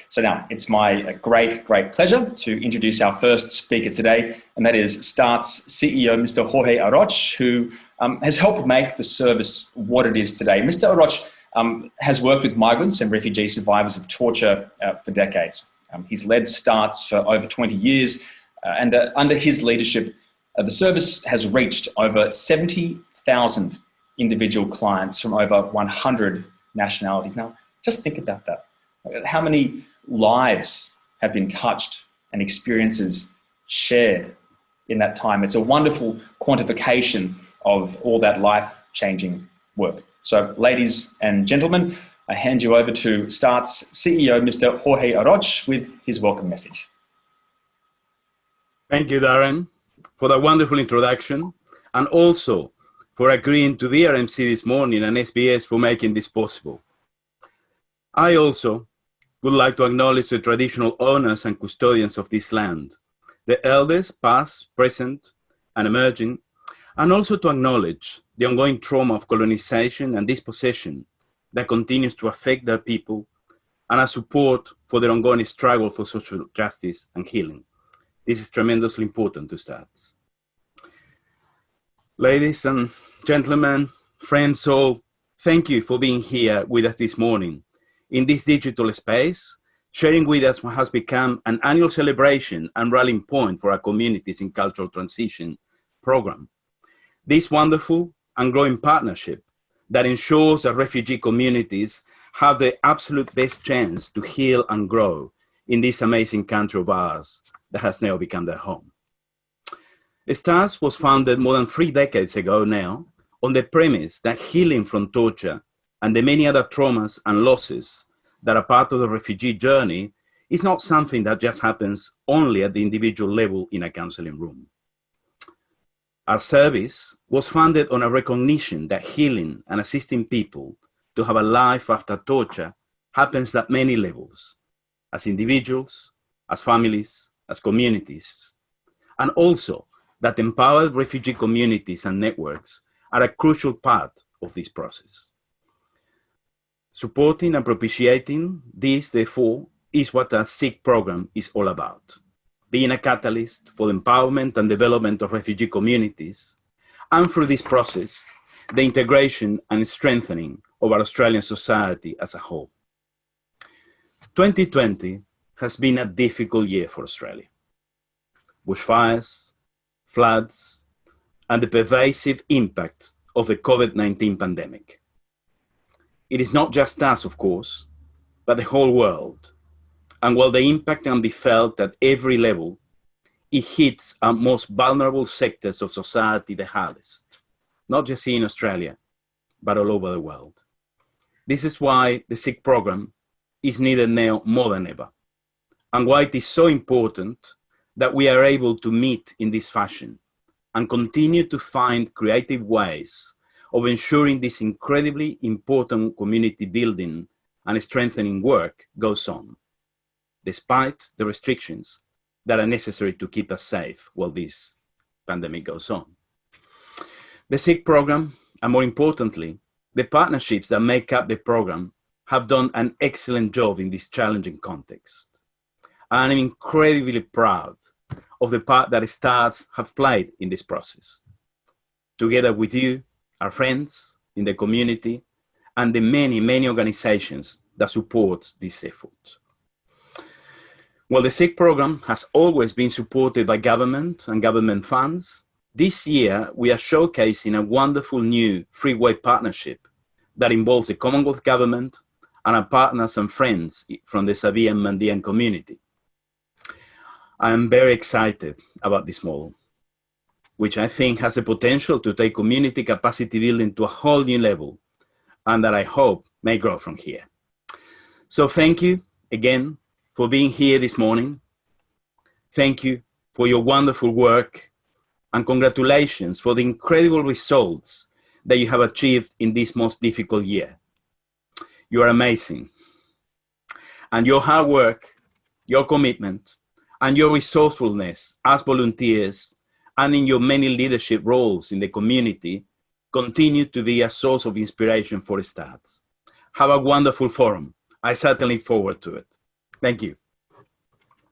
So now it's my great pleasure to introduce our first speaker today, and that is START's CEO, Mr. Jorge Aroche, who has helped make the service what it is today. Mr. Aroche has worked with migrants and refugee survivors of torture for decades. He's led STARTs for over 20 years, and under his leadership, the service has reached over 70,000 individual clients from over 100 nationalities. Now, just think about that. How many lives have been touched and experiences shared in that time? It's a wonderful quantification of all that life-changing work. So, ladies and gentlemen, I hand you over to START's CEO, Mr. Jorge Aroche, with his welcome message. Thank you, Darren, for that wonderful introduction, and also for agreeing to be our MC this morning, and SBS for making this possible. I also would like to acknowledge the traditional owners and custodians of this land, the elders, past, present, and emerging, and also to acknowledge the ongoing trauma of colonization and dispossession that continues to affect their people, and our support for their ongoing struggle for social justice and healing. This is tremendously important to STARTs. Ladies and gentlemen, friends all, thank you for being here with us this morning in this digital space, sharing with us what has become an annual celebration and rallying point for our communities in cultural transition program. This wonderful and growing partnership that ensures that refugee communities have the absolute best chance to heal and grow in this amazing country of ours that has now become their home. STARS was founded more than 3 decades ago now on the premise that healing from torture and the many other traumas and losses that are part of the refugee journey is not something that just happens only at the individual level in a counseling room. Our service was founded on a recognition that healing and assisting people to have a life after torture happens at many levels, as individuals, as families, as communities, and also that empowered refugee communities and networks are a crucial part of this process. Supporting and propitiating this, therefore, is what our CiCT program is all about, being a catalyst for the empowerment and development of refugee communities, and through this process, the integration and strengthening of our Australian society as a whole. 2020 has been a difficult year for Australia. Bushfires, floods, and the pervasive impact of the COVID-19 pandemic. It is not just us, of course, but the whole world. And while the impact can be felt at every level, it hits our most vulnerable sectors of society the hardest, not just here in Australia, but all over the world. This is why the CiCT program is needed now more than ever, and why it is so important that we are able to meet in this fashion and continue to find creative ways of ensuring this incredibly important community building and strengthening work goes on, despite the restrictions that are necessary to keep us safe while this pandemic goes on. The CiCT program, and more importantly, the partnerships that make up the program, have done an excellent job in this challenging context. And I'm incredibly proud of the part that STARS have played in this process, together with you, our friends in the community, and the many organizations that support this effort. While the CiCT program has always been supported by government and government funds, this year we are showcasing a wonderful new three-way partnership that involves the Commonwealth Government and our partners and friends from the Sabi and Mandian community. I am very excited about this model, which I think has the potential to take community capacity building to a whole new level, and that I hope may grow from here. So thank you again for being here this morning. Thank you for your wonderful work, and congratulations for the incredible results that you have achieved in this most difficult year. You are amazing. And your hard work, your commitment, and your resourcefulness as volunteers and in your many leadership roles in the community continue to be a source of inspiration for STARS. Have a wonderful forum. I certainly look forward to it. Thank you.